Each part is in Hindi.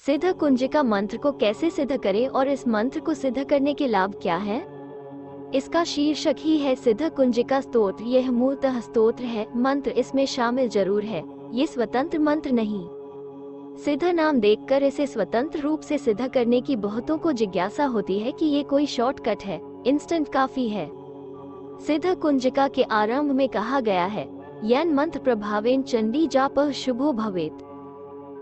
सिद्ध कुंजिका मंत्र को कैसे सिद्ध करें और इस मंत्र को सिद्ध करने के लाभ क्या हैं? इसका शीर्षक ही है सिद्ध कुंजिका स्तोत्र। यह मूलतः स्तोत्र है, मंत्र इसमें शामिल जरूर है, ये स्वतंत्र मंत्र नहीं। सिद्ध नाम देखकर इसे स्वतंत्र रूप से सिद्ध करने की बहुतों को जिज्ञासा होती है कि ये कोई शॉर्टकट है, इंस्टेंट काफी है। सिद्ध कुंजिका के आरंभ में कहा गया है, यन मंत्र प्रभावेन चंडी जापः शुभो भवेत्,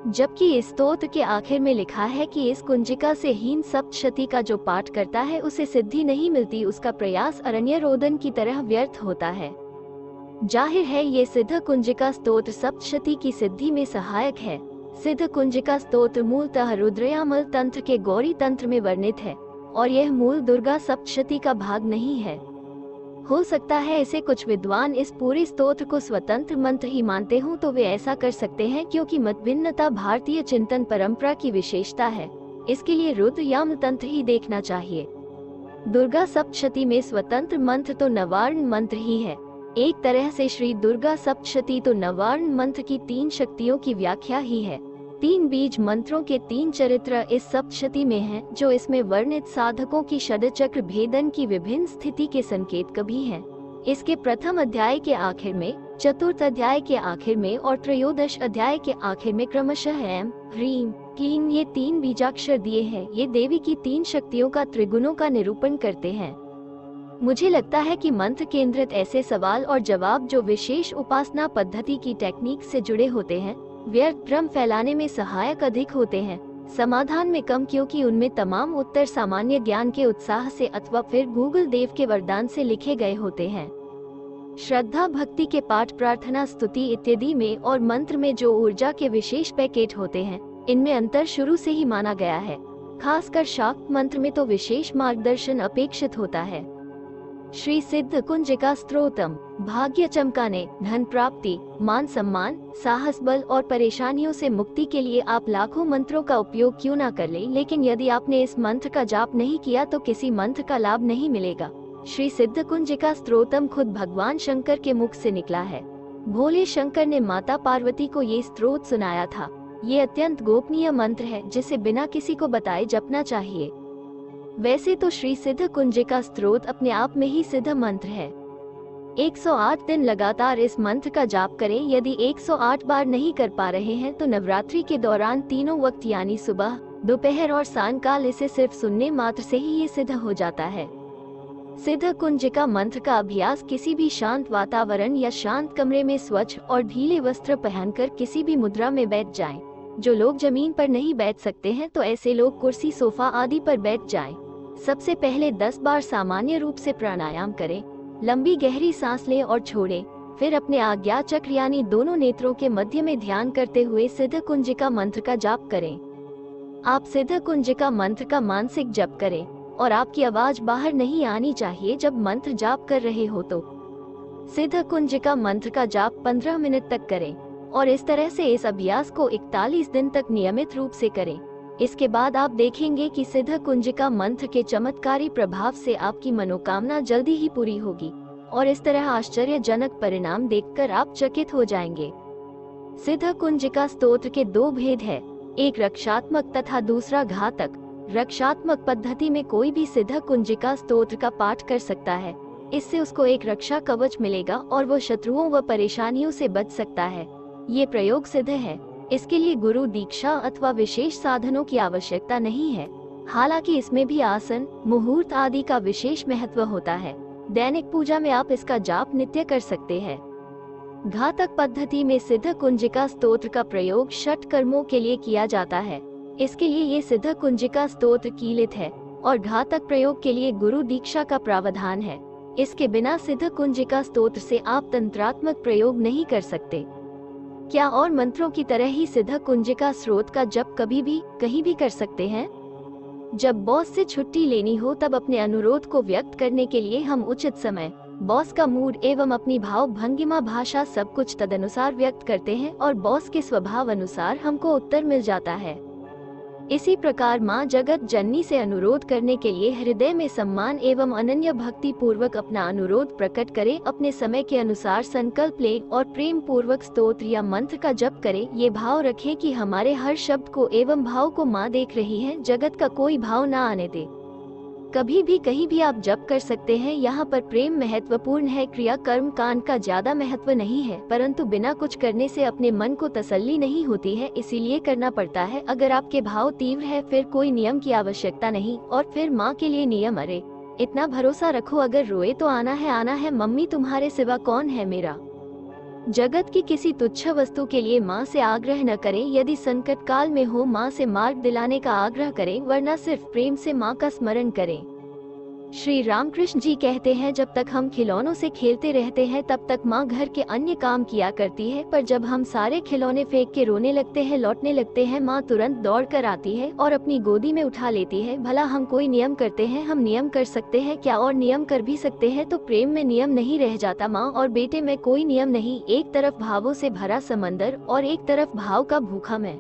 जबकि इस स्तोत्र के आखिर में लिखा है कि इस कुंजिका से हीन सप्तशती का जो पाठ करता है उसे सिद्धि नहीं मिलती, उसका प्रयास अरण्य रोदन की तरह व्यर्थ होता है। जाहिर है ये सिद्ध कुंजिका स्तोत्र सप्तशती की सिद्धि में सहायक है। सिद्ध कुंजिका स्तोत्र मूलतः रुद्रयामल तंत्र के गौरी तंत्र में वर्णित है और यह मूल दुर्गा सप्तशती का भाग नहीं है। हो सकता है इसे कुछ विद्वान इस पूरे स्तोत्र को स्वतंत्र मंत्र ही मानते हों, तो वे ऐसा कर सकते हैं क्योंकि मतभिन्नता भारतीय चिंतन परंपरा की विशेषता है। इसके लिए रुद्र याम तंत्र ही देखना चाहिए। दुर्गा सप्तशती में स्वतंत्र मंत्र तो नवार्ण मंत्र ही है। एक तरह से श्री दुर्गा सप्तशती तो नवार्ण मंत्र की 3 शक्तियों की व्याख्या ही है। 3 बीज मंत्रों के 3 चरित्र इस सप्तशती में हैं, जो इसमें वर्णित साधकों की षडचक्र भेदन की विभिन्न स्थिति के संकेत कभी हैं। इसके प्रथम अध्याय के आखिर में, चतुर्थ अध्याय के आखिर में और त्रयोदश अध्याय के आखिर में क्रमशः ऐं, ह्रीं, क्लीं ये 3 बीजाक्षर दिए हैं। ये देवी की 3 शक्तियों का त्रिगुणों का निरूपण करते हैं। मुझे लगता है कि मंत्र केंद्रित ऐसे सवाल और जवाब जो विशेष उपासना पद्धति की टेक्निक से जुड़े होते हैं, व्यर्थ भ्रम फैलाने में सहायक अधिक होते हैं, समाधान में कम, क्योंकि उनमें तमाम उत्तर सामान्य ज्ञान के उत्साह से अथवा फिर गूगल देव के वरदान से लिखे गए होते हैं। श्रद्धा भक्ति के पाठ, प्रार्थना, स्तुति इत्यादि में और मंत्र में जो ऊर्जा के विशेष पैकेट होते हैं, इनमें अंतर शुरू से ही माना गया है। खासकर शाक्त मंत्र में तो विशेष मार्गदर्शन अपेक्षित होता है। श्री सिद्ध कुंजिका स्तोत्रम भाग्य चमकाने, धन प्राप्ति, मान सम्मान, साहस, बल और परेशानियों से मुक्ति के लिए आप लाखों मंत्रों का उपयोग क्यों ना कर लें, लेकिन यदि आपने इस मंत्र का जाप नहीं किया तो किसी मंत्र का लाभ नहीं मिलेगा। श्री सिद्ध कुंजिका स्तोत्रम खुद भगवान शंकर के मुख से निकला है। भोले शंकर ने माता पार्वती को ये स्तोत्र सुनाया था। ये अत्यंत गोपनीय मंत्र है जिसे बिना किसी को बताए जपना चाहिए। वैसे तो श्री सिद्ध कुंजिका स्तोत्र अपने आप में ही सिद्ध मंत्र है। 108 दिन लगातार इस मंत्र का जाप करें। यदि 108 बार नहीं कर पा रहे हैं तो नवरात्रि के दौरान तीनों वक्त यानी सुबह, दोपहर और सांयकाल इसे सिर्फ सुनने मात्र से ही ये सिद्ध हो जाता है। सिद्ध कुंजिका मंत्र का अभ्यास किसी भी शांत वातावरण या शांत कमरे में स्वच्छ और ढीले वस्त्र पहनकर किसी भी मुद्रा में बैठ जाएं। जो लोग जमीन पर नहीं बैठ सकते हैं तो ऐसे लोग कुर्सी, सोफा आदि पर बैठ जाएं। सबसे पहले 10 बार सामान्य रूप से प्राणायाम करें, लंबी गहरी सांस लें और छोड़ें। फिर अपने आज्ञा चक्र यानी दोनों नेत्रों के मध्य में ध्यान करते हुए सिद्ध कुंजिका मंत्र का जाप करें। आप सिद्ध कुंजिका मंत्र का मानसिक जप करें और आपकी आवाज बाहर नहीं आनी चाहिए जब मंत्र जाप कर रहे हो तो। सिद्ध कुंजिका मंत्र का जाप 15 मिनट तक करें और इस तरह से इस अभ्यास को 41 दिन तक नियमित रूप से करें। इसके बाद आप देखेंगे कि सिद्ध कुंजिका मंत्र के चमत्कारी प्रभाव से आपकी मनोकामना जल्दी ही पूरी होगी और इस तरह आश्चर्यजनक परिणाम देखकर आप चकित हो जाएंगे। सिद्ध कुंजिका स्तोत्र के 2 भेद है, एक रक्षात्मक तथा दूसरा घातक। रक्षात्मक पद्धति में कोई भी सिद्ध कुंजिका स्तोत्र का पाठ कर सकता है। इससे उसको एक रक्षा कवच मिलेगा और वो शत्रुओं व परेशानियों से बच सकता है। ये प्रयोग सिद्ध है। इसके लिए गुरु दीक्षा अथवा विशेष साधनों की आवश्यकता नहीं है। हालांकि इसमें भी आसन, मुहूर्त आदि का विशेष महत्व होता है। दैनिक पूजा में आप इसका जाप नित्य कर सकते हैं। घातक पद्धति में सिद्ध कुंजिका स्तोत्र का प्रयोग षट कर्मों के लिए किया जाता है। इसके लिए ये सिद्ध कुंजिका स्तोत्र कीलित है और घातक प्रयोग के लिए गुरु दीक्षा का प्रावधान है। इसके बिना सिद्ध कुंजिका स्तोत्र से आप तंत्रात्मक प्रयोग नहीं कर सकते। क्या और मंत्रों की तरह ही सिद्ध कुंजिका स्रोत का जप कभी भी कहीं भी कर सकते हैं? जब बॉस से छुट्टी लेनी हो तब अपने अनुरोध को व्यक्त करने के लिए हम उचित समय, बॉस का मूड एवं अपनी भाव भंगिमा भाषा सब कुछ तदनुसार व्यक्त करते हैं और बॉस के स्वभाव अनुसार हमको उत्तर मिल जाता है। इसी प्रकार माँ जगत जननी से अनुरोध करने के लिए हृदय में सम्मान एवं अनन्य भक्ति पूर्वक अपना अनुरोध प्रकट करे, अपने समय के अनुसार संकल्प ले और प्रेम पूर्वक स्तोत्र या मंत्र का जप करे। ये भाव रखे कि हमारे हर शब्द को एवं भाव को माँ देख रही है, जगत का कोई भाव ना आने दे। कभी भी कहीं भी आप जप कर सकते हैं। यहाँ पर प्रेम महत्वपूर्ण है, क्रिया कर्म कांड का ज्यादा महत्व नहीं है, परंतु बिना कुछ करने से अपने मन को तसल्ली नहीं होती है, इसीलिए करना पड़ता है। अगर आपके भाव तीव्र है फिर कोई नियम की आवश्यकता नहीं, और फिर माँ के लिए नियम, अरे इतना भरोसा रखो, अगर रोए तो आना है, मम्मी तुम्हारे सिवा कौन है मेरा। जगत की किसी तुच्छ वस्तु के लिए माँ से आग्रह न करें। यदि संकट काल में हो माँ से मार्ग दिलाने का आग्रह करें, वरना सिर्फ प्रेम से माँ का स्मरण करें। श्री रामकृष्ण जी कहते हैं, जब तक हम खिलौनों से खेलते रहते हैं तब तक माँ घर के अन्य काम किया करती है, पर जब हम सारे खिलौने फेंक के रोने लगते हैं, लौटने लगते हैं, माँ तुरंत दौड़ कर आती है और अपनी गोदी में उठा लेती है। भला हम कोई नियम करते हैं, हम नियम कर सकते हैं क्या, और नियम कर भी सकते हैं तो प्रेम में नियम नहीं रह जाता। माँ और बेटे में कोई नियम नहीं, एक तरफ भावों से भरा समंदर और एक तरफ भाव का भूखा मैं।